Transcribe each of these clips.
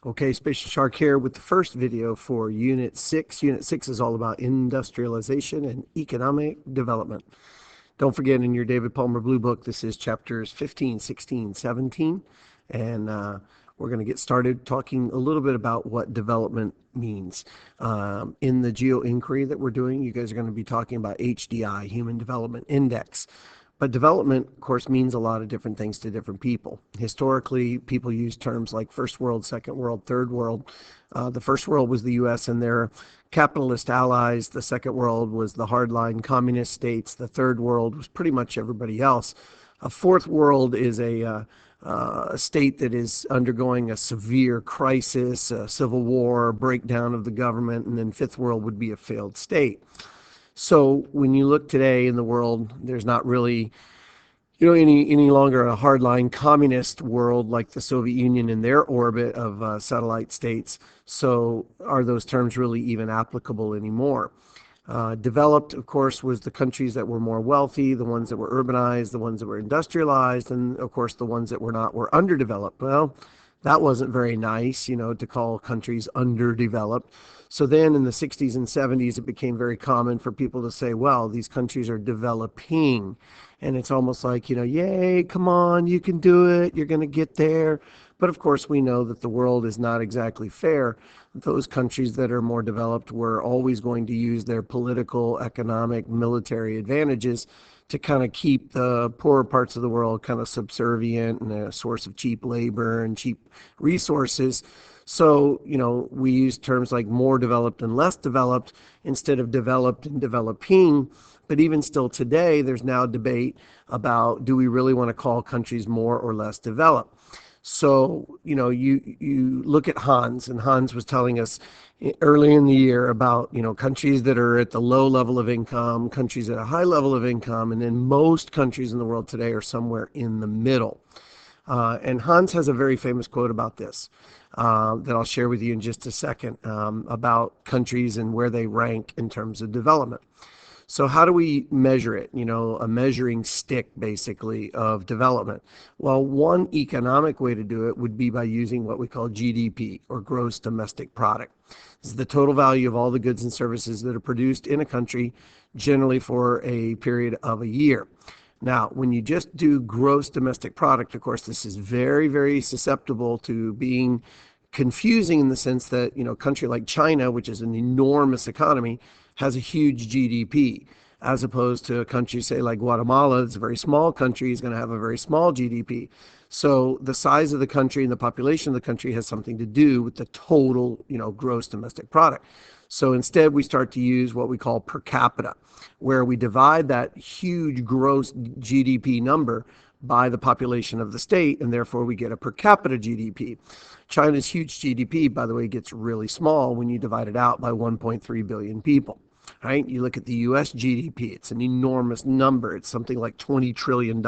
Okay, Spacious Shark here with the first video for Unit 6. Unit 6 is all about industrialization and economic development. Don't forget in your David Palmer Blue Book, this is chapters 15, 16, 17. And we're going to get started talking a little bit about what development means. In the geo inquiry that we're doing, you guys are going to be talking about HDI, Human Development Index. But development, of course, means a lot of different things to different people. Historically, people use terms like first world, second world, third world. The first world was the U.S. and their capitalist allies. The second world was the hardline communist states. The third world was pretty much everybody else. A fourth world is a state that is undergoing a severe crisis, a civil war, breakdown of the government, and then fifth world would be a failed state. So when you look today in the world, there's not really, any longer a hardline communist world like the Soviet Union in their orbit of satellite states. So are those terms really even applicable anymore? Developed, of course, was the countries that were more wealthy, the ones that were urbanized, the ones that were industrialized, and of course the ones that were not were underdeveloped. Well, that wasn't very nice, to call countries underdeveloped. So then in the 60s and 70s, it became very common for people to say, well, these countries are developing. And it's almost like, yay, come on, you can do it, you're going to get there. But of course, we know that the world is not exactly fair. Those countries that are more developed were always going to use their political, economic, military advantages to kind of keep the poorer parts of the world kind of subservient and a source of cheap labor and cheap resources. So, we use terms like more developed and less developed instead of developed and developing. But even still today, there's now debate about, do we really want to call countries more or less developed? So, you look at Hans, and Hans was telling us early in the year about, countries that are at the low level of income, countries at a high level of income, and then most countries in the world today are somewhere in the middle. And Hans has a very famous quote about this that I'll share with you in just a second about countries and where they rank in terms of development. So how do we measure it? A measuring stick, basically, of development. Well, one economic way to do it would be by using what we call GDP, or gross domestic product. This is the total value of all the goods and services that are produced in a country, generally for a period of a year. Now, when you just do gross domestic product, of course, this is very, very susceptible to being confusing in the sense that, a country like China, which is an enormous economy, has a huge GDP, as opposed to a country, say, like Guatemala, that's a very small country, is going to have a very small GDP. So the size of the country and the population of the country has something to do with the total, gross domestic product. So instead, we start to use what we call per capita, where we divide that huge gross GDP number by the population of the state, and therefore we get a per capita GDP. China's huge GDP, by the way, gets really small when you divide it out by 1.3 billion people. Right? You look at the U.S. GDP, it's an enormous number. It's something like $20 trillion.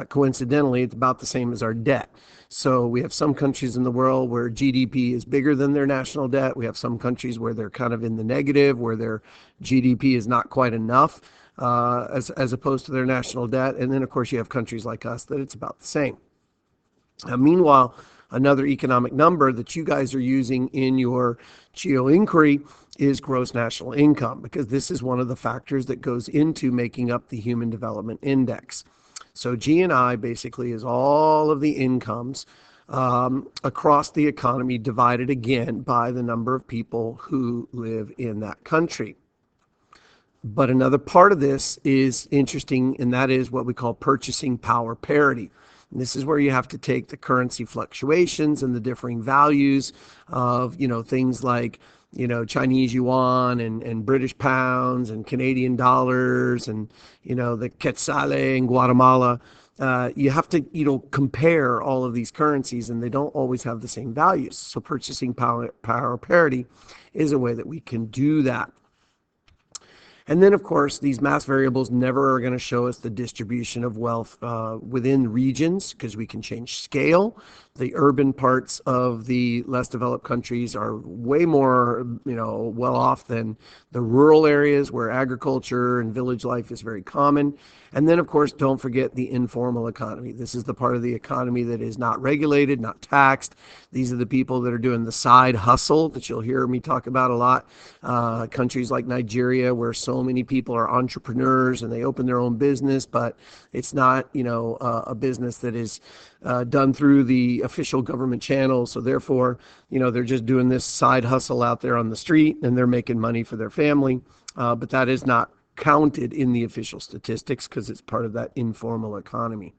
Coincidentally, it's about the same as our debt. So we have some countries in the world where GDP is bigger than their national debt. We have some countries where they're kind of in the negative, where their GDP is not quite enough as opposed to their national debt. And then, of course, you have countries like us that it's about the same. Meanwhile, another economic number that you guys are using in your geo inquiry is gross national income, because this is one of the factors that goes into making up the Human Development Index. So GNI basically is all of the incomes across the economy divided again by the number of people who live in that country. But another part of this is interesting, and that is what we call purchasing power parity. And this is where you have to take the currency fluctuations and the differing values of, things like, Chinese yuan and British pounds and Canadian dollars and, the quetzal in Guatemala. You have to, compare all of these currencies, and they don't always have the same values. So purchasing power parity is a way that we can do that. And then, of course, these mass variables never are going to show us the distribution of wealth within regions, because we can change scale The urban parts of the less developed countries are way more, well off than the rural areas where agriculture and village life is very common. And then, of course, don't forget the informal economy. This is the part of the economy that is not regulated, not taxed. These are the people that are doing the side hustle that you'll hear me talk about a lot. Countries like Nigeria, where so many people are entrepreneurs and they open their own business, but it's not, a business that is done through the official government channels. So therefore, they're just doing this side hustle out there on the street and they're making money for their family. But that is not counted in the official statistics because it's part of that informal economy.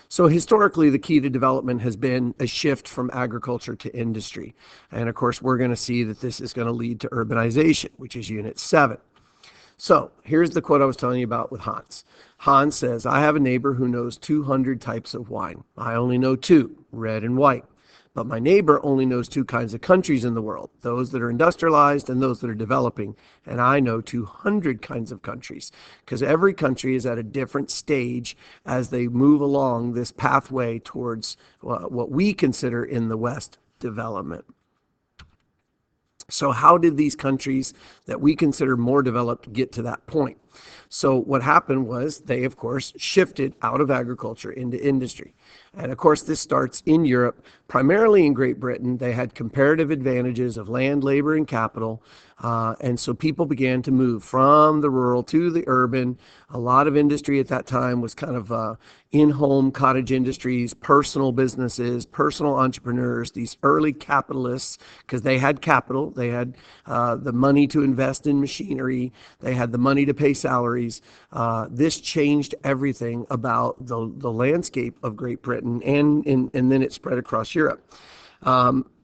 So historically, the key to development has been a shift from agriculture to industry. And of course, we're going to see that this is going to lead to urbanization, which is Unit 7. So here's the quote I was telling you about with Hans. Hans says, I have a neighbor who knows 200 types of wine. I only know two, red and white. But my neighbor only knows two kinds of countries in the world, those that are industrialized and those that are developing. And I know 200 kinds of countries because every country is at a different stage as they move along this pathway towards what we consider in the West development. So how did these countries that we consider more developed get to that point? So what happened was they, of course, shifted out of agriculture into industry. And of course, this starts in Europe, primarily in Great Britain. They had comparative advantages of land, labor, and capital. And so people began to move from the rural to the urban. A lot of industry at that time was kind of in-home cottage industries, personal businesses, personal entrepreneurs, these early capitalists, because they had capital. They had the money to invest in machinery. They had the money to pay salaries. This changed everything about the landscape of Great Britain, and then it spread across Europe.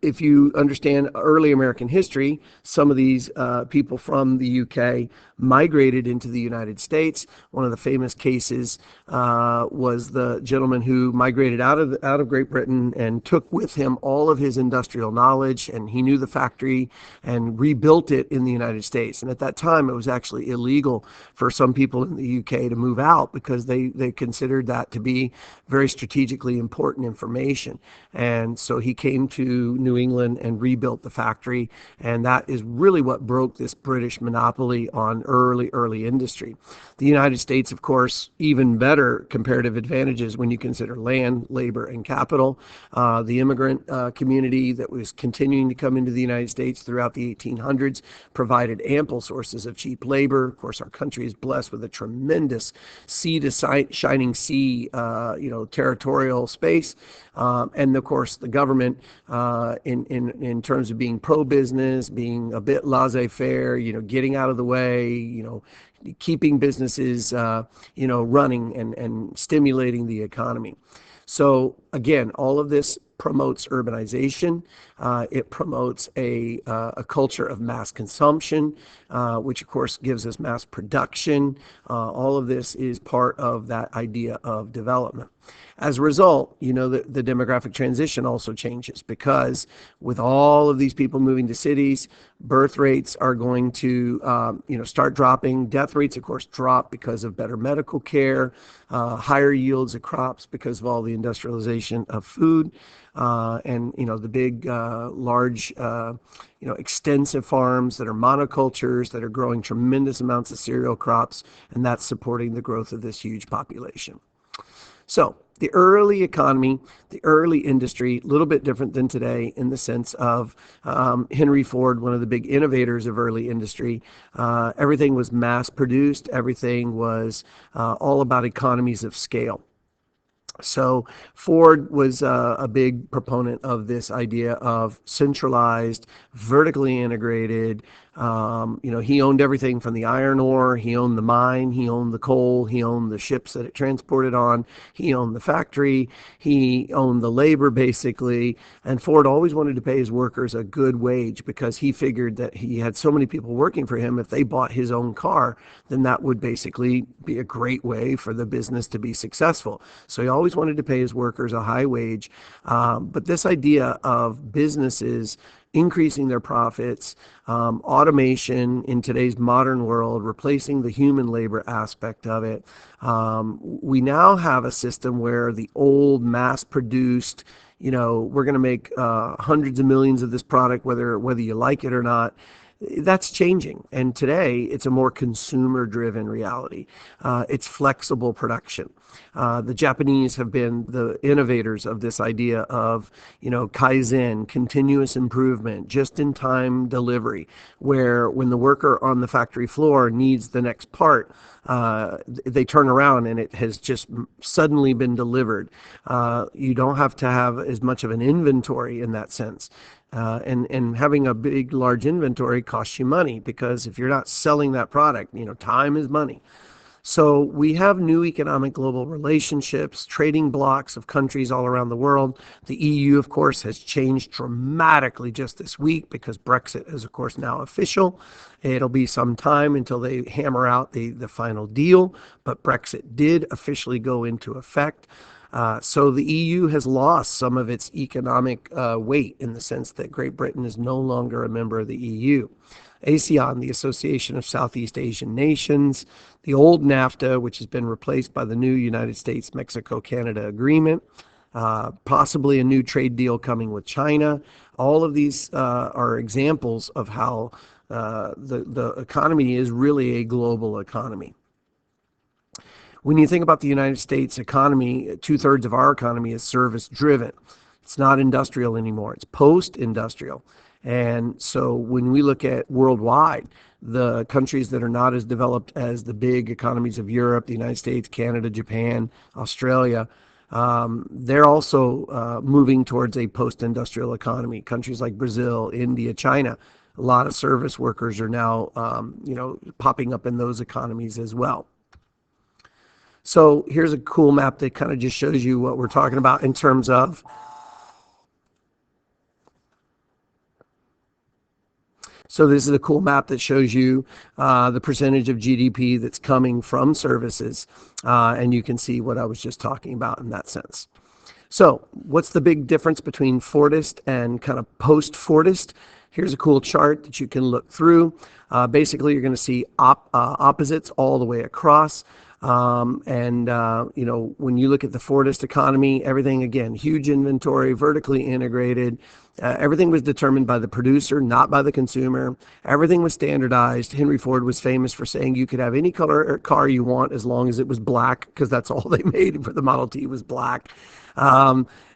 If you understand early American history, some of these people from the UK migrated into the United States. One of the famous cases was the gentleman who migrated out of Great Britain and took with him all of his industrial knowledge, and he knew the factory and rebuilt it in the United States. And at that time, it was actually illegal for some people in the UK to move out because they considered that to be very strategically important information. And so he came to New England and rebuilt the factory, and that is really what broke this British monopoly on early industry. The United States, of course, even better comparative advantages when you consider land, labor, and capital. The immigrant community that was continuing to come into the United States throughout the 1800s provided ample sources of cheap labor. Of course, our country is blessed with a tremendous sea to shining sea, territorial space. And of course, the government, in terms of being pro-business, being a bit laissez-faire, getting out of the way, keeping businesses, running and stimulating the economy. So again, all of this promotes urbanization. It promotes a culture of mass consumption, which of course gives us mass production. All of this is part of that idea of development. As a result, the demographic transition also changes because with all of these people moving to cities, birth rates are going to, start dropping. Death rates, of course, drop because of better medical care, higher yields of crops because of all the industrialization of food, and, the big, large, extensive farms that are monocultures that are growing tremendous amounts of cereal crops, and that's supporting the growth of this huge population. So the early economy, the early industry, a little bit different than today in the sense of Henry Ford, one of the big innovators of early industry. Everything was mass produced. Everything was all about economies of scale. So Ford was a big proponent of this idea of centralized, vertically integrated. He owned everything from the iron ore. He owned the mine. He owned the coal. He owned the ships that it transported on. He owned the factory. He owned the labor, basically. And Ford always wanted to pay his workers a good wage because he figured that he had so many people working for him. If they bought his own car, then that would basically be a great way for the business to be successful. So he always wanted to pay his workers a high wage. But this idea of businesses increasing their profits, automation in today's modern world, replacing the human labor aspect of it. We now have a system where the old mass-produced, we're going to make hundreds of millions of this product, whether you like it or not. That's changing, and today it's a more consumer-driven reality. It's flexible production. The Japanese have been the innovators of this idea of, kaizen, continuous improvement, just-in-time delivery, where when the worker on the factory floor needs the next part, they turn around and it has just suddenly been delivered. You don't have to have as much of an inventory in that sense. And having a big, large inventory costs you money, because if you're not selling that product, time is money. So we have new economic global relationships, trading blocks of countries all around the world. The EU, of course, has changed dramatically just this week because Brexit is, of course, now official. It'll be some time until they hammer out the final deal, but Brexit did officially go into effect. So the EU has lost some of its economic weight, in the sense that Great Britain is no longer a member of the EU. ASEAN, the Association of Southeast Asian Nations, the old NAFTA, which has been replaced by the new United States-Mexico-Canada agreement, possibly a new trade deal coming with China. All of these are examples of how the economy is really a global economy. When you think about the United States economy, 2/3 of our economy is service-driven. It's not industrial anymore. It's post-industrial. And so when we look at worldwide, the countries that are not as developed as the big economies of Europe, the United States, Canada, Japan, Australia, they're also moving towards a post-industrial economy. Countries like Brazil, India, China, a lot of service workers are now, popping up in those economies as well. So here's a cool map that kind of just shows you what we're talking about in terms of So this is a cool map that shows you the percentage of GDP that's coming from services, and you can see what I was just talking about in that sense. So what's the big difference between Fordist and kind of post-Fordist? Here's a cool chart that you can look through. Basically, you're going to see opposites all the way across. When you look at the Fordist economy, everything, again, huge inventory, vertically integrated. Everything was determined by the producer, not by the consumer. Everything was standardized. Henry Ford was famous for saying you could have any color car you want as long as it was black, because that's all they made for the Model T was black.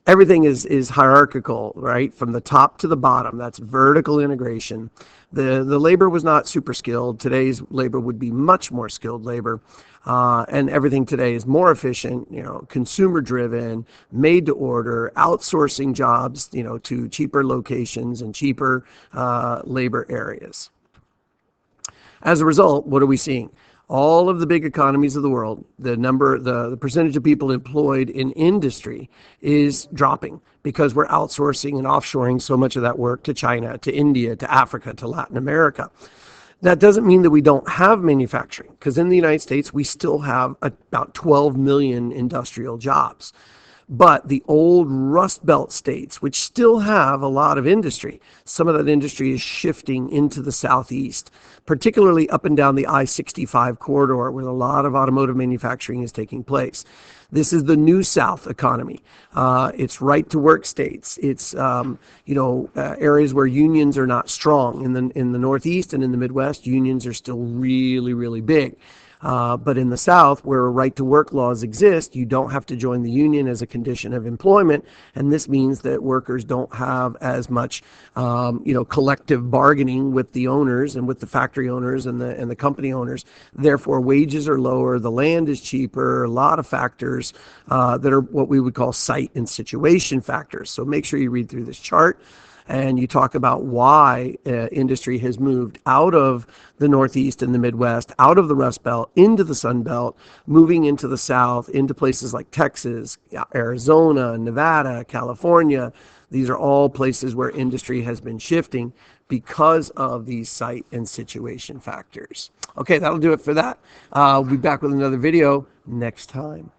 Everything is hierarchical, right? From the top to the bottom. That's vertical integration. The labor was not super skilled. Today's labor would be much more skilled labor. And everything today is more efficient, consumer driven, made to order, outsourcing jobs, to cheaper locations and cheaper labor areas. As a result, what are we seeing? All of the big economies of the world, the percentage of people employed in industry is dropping because we're outsourcing and offshoring so much of that work to China, to India, to Africa, to Latin America. That doesn't mean that we don't have manufacturing, because in the United States, we still have about 12 million industrial jobs. But the old Rust Belt states, which still have a lot of industry, some of that industry is shifting into the Southeast, particularly up and down the I-65 corridor, where a lot of automotive manufacturing is taking place. This is the New South economy. It's right-to-work states. It's areas where unions are not strong. In the Northeast and in the Midwest, unions are still really, really big. But in the South, where right-to-work laws exist, you don't have to join the union as a condition of employment, and this means that workers don't have as much, collective bargaining with the owners and with the factory owners and the company owners. Therefore, wages are lower, the land is cheaper, a lot of factors that are what we would call site and situation factors. So make sure you read through this chart. And you talk about why industry has moved out of the Northeast and the Midwest, out of the Rust Belt, into the Sun Belt, moving into the South, into places like Texas, Arizona, Nevada, California. These are all places where industry has been shifting because of these site and situation factors. Okay, that'll do it for that. We'll be back with another video next time.